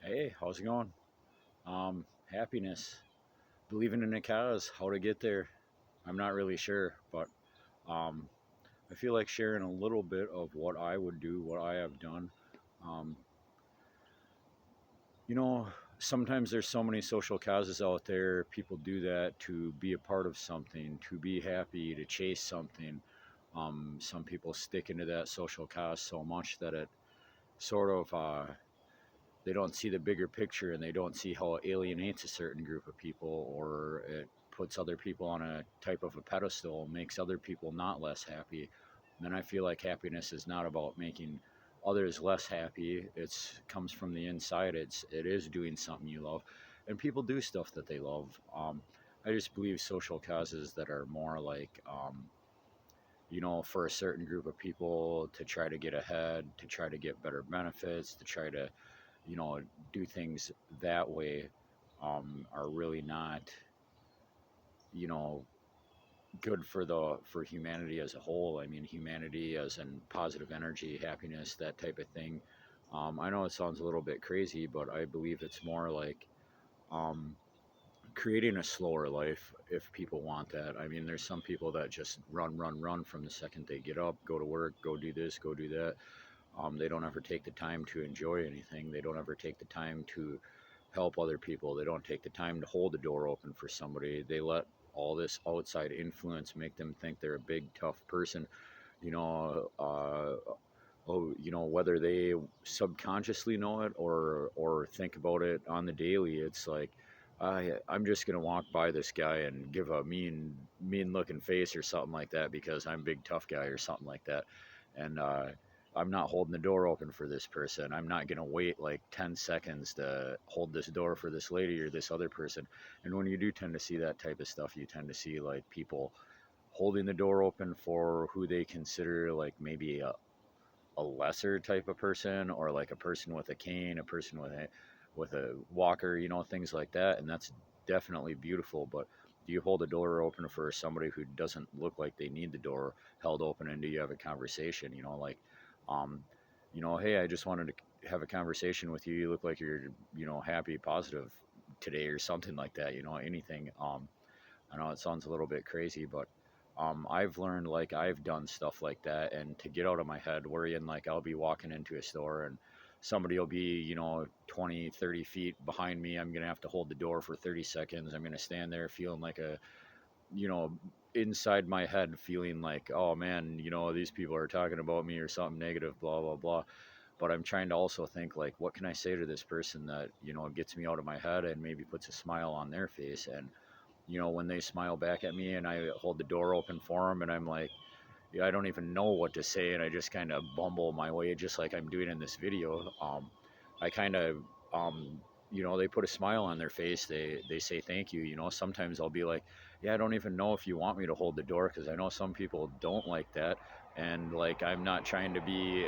Hey, how's it going? Happiness. Believing in a cause, how to get there. I'm not really sure, but um, I feel like sharing a little bit of what I would do, what I have done. Um, you know, Sometimes there's so many social causes out there. People do that to be a part of something, to be happy, to chase something. Some people stick into that social cause so much that it sort of they don't see the bigger picture and they don't see how it alienates a certain group of people or it puts other people on a type of a pedestal, makes other people not less happy. And then I feel like happiness is not about making others less happy. It's comes from the inside. It is doing something you love, and people do stuff that they love. I just believe social causes that are more like for a certain group of people to try to get ahead, to try to get better benefits, to try to you know, do things that way are really not, you know, good for humanity as a whole. I mean, humanity as in positive energy, happiness, that type of thing. I know it sounds a little bit crazy, but I believe it's more like um, creating a slower life if people want that. I mean, there's some people that just run, run, run from the second they get up, go to work, go do this, go do that. They don't ever take the time to enjoy anything. They don't ever take the time to help other people. They don't take the time to hold the door open for somebody. They let all this outside influence make them think they're a big, tough person. You know, whether they subconsciously know it or think about it on the daily, it's like I'm just gonna walk by this guy and give a mean looking face or something like that because I'm big tough guy or something like that, and I'm not holding the door open for this person. I'm not gonna wait like 10 seconds to hold this door for this lady or this other person. And when you do tend to see that type of stuff, you tend to see like people holding the door open for who they consider like maybe a lesser type of person or like a person with a cane, a person with a walker, things like that. And that's definitely beautiful. But do you hold the door open for somebody who doesn't look like they need the door held open, and do you have a conversation? Um, hey, I just wanted to have a conversation with you. You look like you're, happy, positive today or something like that. Anything. I know it sounds a little bit crazy, but I've learned like I've done stuff like that, and to get out of my head, worrying like I'll be walking into a store and somebody will be, 20, 30 feet behind me. I'm going to have to hold the door for 30 seconds. I'm going to stand there feeling like you know, inside my head, feeling like, oh man, these people are talking about me or something negative, blah, blah, blah. But I'm trying to also think like, what can I say to this person that, gets me out of my head and maybe puts a smile on their face? And when they smile back at me and I hold the door open for them and I'm like, yeah, I don't even know what to say. And I just kind of bumble my way, just like I'm doing in this video. I kind of, they put a smile on their face. They say thank you. Sometimes I'll be like, yeah, I don't even know if you want me to hold the door because I know some people don't like that. And like, I'm not trying to be,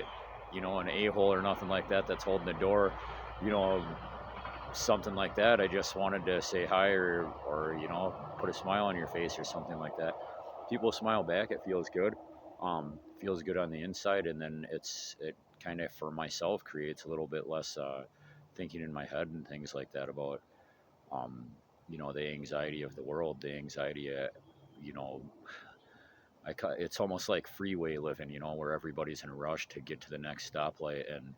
an a hole or nothing like that that's holding the door, you know, something like that. I just wanted to say hi or put a smile on your face or something like that. People smile back. It feels good. Feels good on the inside, and then it kind of for myself creates a little bit less thinking in my head and things like that about um, the anxiety of the world, the anxiety. You know, it's almost like freeway living, where everybody's in a rush to get to the next stoplight and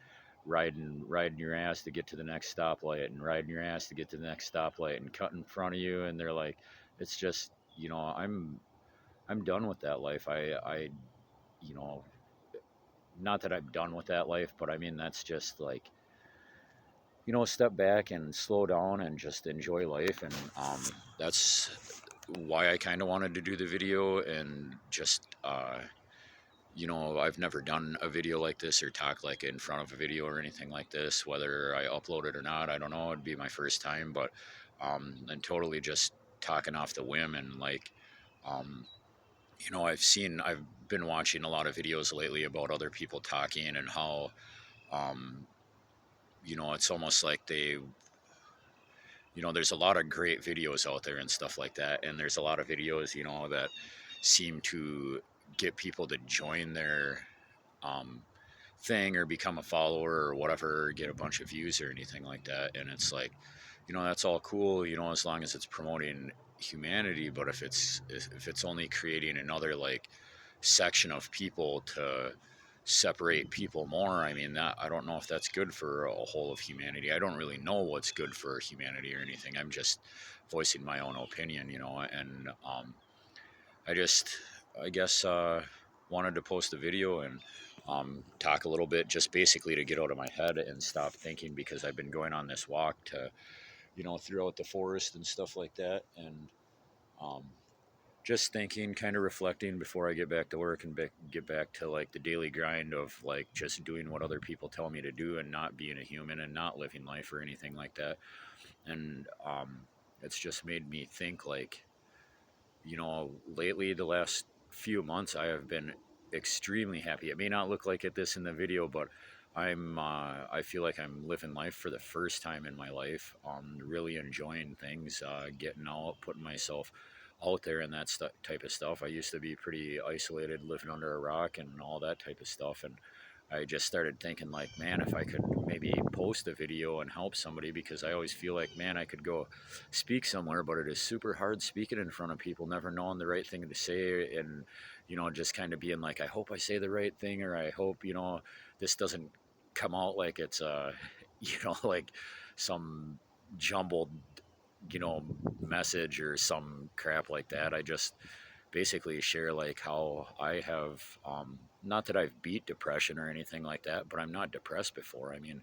riding your ass to get to the next stoplight and riding your ass to get to the next stoplight and cut in front of you, and they're like, it's just, I'm done with that life. I you know, Not that I'm done with that life, but I mean that's just like, step back and slow down and just enjoy life, and that's why I kind of wanted to do the video and just I've never done a video like this or talk like in front of a video or anything like this. Whether I upload it or not, I don't know. It'd be my first time, but and totally just talking off the whim and like, um, I've been watching a lot of videos lately about other people talking and how, um, it's almost like there's a lot of great videos out there and stuff like that, and there's a lot of videos, that seem to get people to join their um, thing or become a follower or whatever, or get a bunch of views or anything like that. And it's like, that's all cool, as long as it's promoting humanity. But if it's only creating another like section of people to separate people more, I mean, that I don't know if that's good for a whole of humanity. I don't really know what's good for humanity or anything. I'm just voicing my own opinion, and I just, I guess, wanted to post a video and talk a little bit, just basically to get out of my head and stop thinking, because I've been going on this walk to, throughout the forest and stuff like that, and um, just thinking, kind of reflecting before I get back to work and get back to like the daily grind of like just doing what other people tell me to do and not being a human and not living life or anything like that. And it's just made me think like, lately, the last few months, I have been extremely happy. It may not look like it this in the video, but I feel like I'm living life for the first time in my life. Really enjoying things, getting out, putting myself out there and that type of stuff. I used to be pretty isolated, living under a rock and all that type of stuff. And I just started thinking like, man, if I could maybe post a video and help somebody, because I always feel like, man, I could go speak somewhere, but it is super hard speaking in front of people, never knowing the right thing to say, and just kind of being like, I hope I say the right thing, or I hope this doesn't come out like it's like some jumbled you know message or some crap like that. I just basically share like how I have, not that I've beat depression or anything like that, but I'm not depressed before. I mean,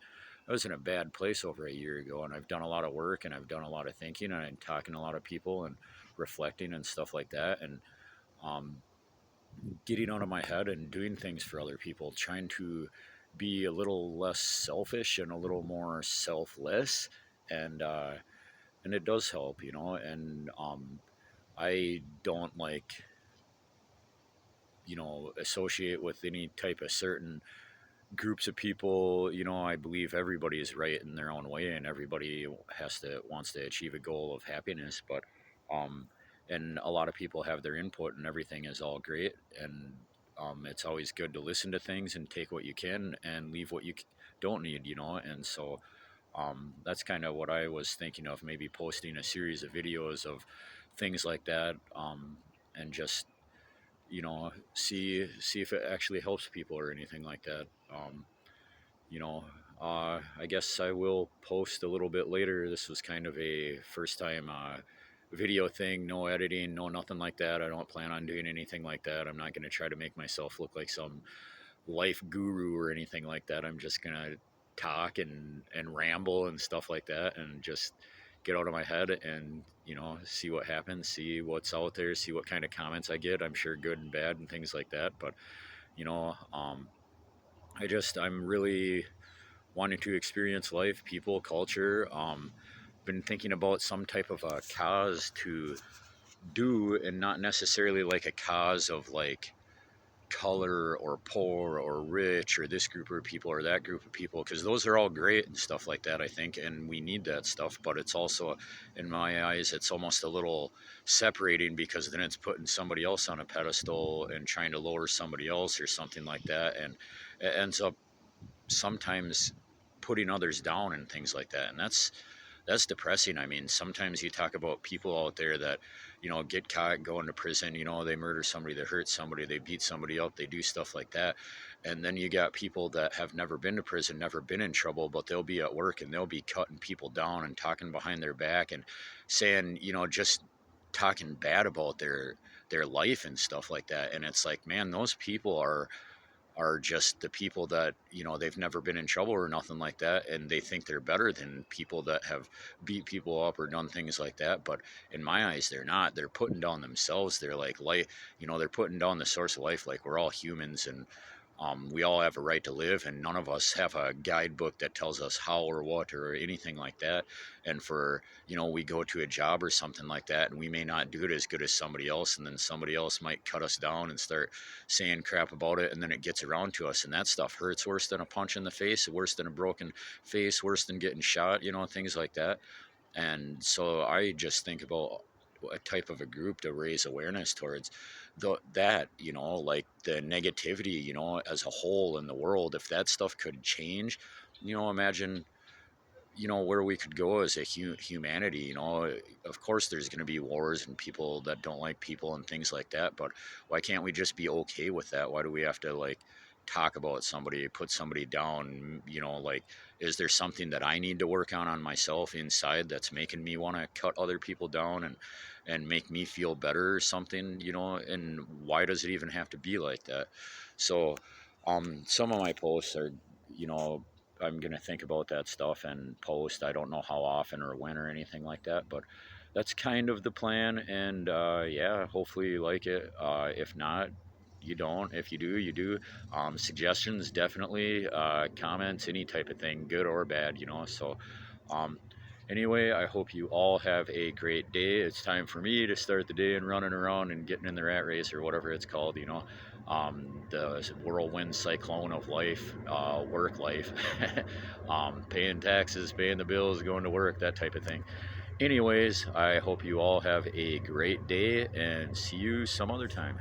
I was in a bad place over a year ago, and I've done a lot of work and I've done a lot of thinking and I'm talking to a lot of people and reflecting and stuff like that, and um, getting out of my head and doing things for other people, trying to be a little less selfish and a little more selfless, and and it does help, and I don't like associate with any type of certain groups of people. I believe everybody is right in their own way, and everybody wants to achieve a goal of happiness. But um, and a lot of people have their input, and everything is all great. And it's always good to listen to things and take what you can and leave what you don't need. And so that's kind of what I was thinking of, maybe posting a series of videos of things like that, and just see if it actually helps people or anything like that. You know, I guess I will post a little bit later. This was kind of a first time video thing, no editing, no nothing like that. I don't plan on doing anything like that. I'm not going to try to make myself look like some life guru or anything like that. I'm just going to talk and ramble and stuff like that, and just get out of my head and see what happens, see what's out there, see what kind of comments I get. I'm sure good and bad and things like that. But you know um, I'm really wanting to experience life, people, culture. Been thinking about some type of a cause to do, and not necessarily like a cause of like color or poor or rich or this group of people or that group of people, because those are all great and stuff like that, I think, and we need that stuff. But it's also, in my eyes, it's almost a little separating, because then it's putting somebody else on a pedestal and trying to lower somebody else or something like that, and it ends up sometimes putting others down and things like that. And that's depressing. I mean, sometimes you talk about people out there that, get caught, go into prison, they murder somebody, they hurt somebody, they beat somebody up, they do stuff like that. And then you got people that have never been to prison, never been in trouble, but they'll be at work and they'll be cutting people down and talking behind their back and saying, just talking bad about their life and stuff like that. And it's like, man, those people are just the people that they've never been in trouble or nothing like that, and they think they're better than people that have beat people up or done things like that. But in my eyes, they're not. They're putting down themselves. They're like life, they're putting down the source of life. Like, we're all humans, and we all have a right to live, and none of us have a guidebook that tells us how or what or anything like that. And for we go to a job or something like that, and we may not do it as good as somebody else, and then somebody else might cut us down and start saying crap about it, and then it gets around to us, and that stuff hurts worse than a punch in the face, worse than a broken face, worse than getting shot, things like that. And so I just think about a type of a group to raise awareness towards. that, like the negativity, as a whole in the world, if that stuff could change, imagine, where we could go as a humanity. Of course there's going to be wars and people that don't like people and things like that, but why can't we just be okay with that? Why do we have to like talk about somebody, put somebody down? Like, is there something that I need to work on myself inside that's making me want to cut other people down and make me feel better or something? And why does it even have to be like that? So some of my posts are, you know I'm gonna think about that stuff and post. I don't know how often or when or anything like that, but that's kind of the plan. And yeah, hopefully you like it. If not, you don't. If you do, you do. Suggestions, definitely. Comments, any type of thing, good or bad. So um, anyway, I hope you all have a great day. It's time for me to start the day and running around and getting in the rat race or whatever it's called. The whirlwind cyclone of life, work life, paying taxes, paying the bills, going to work, that type of thing. Anyways, I hope you all have a great day and see you some other time.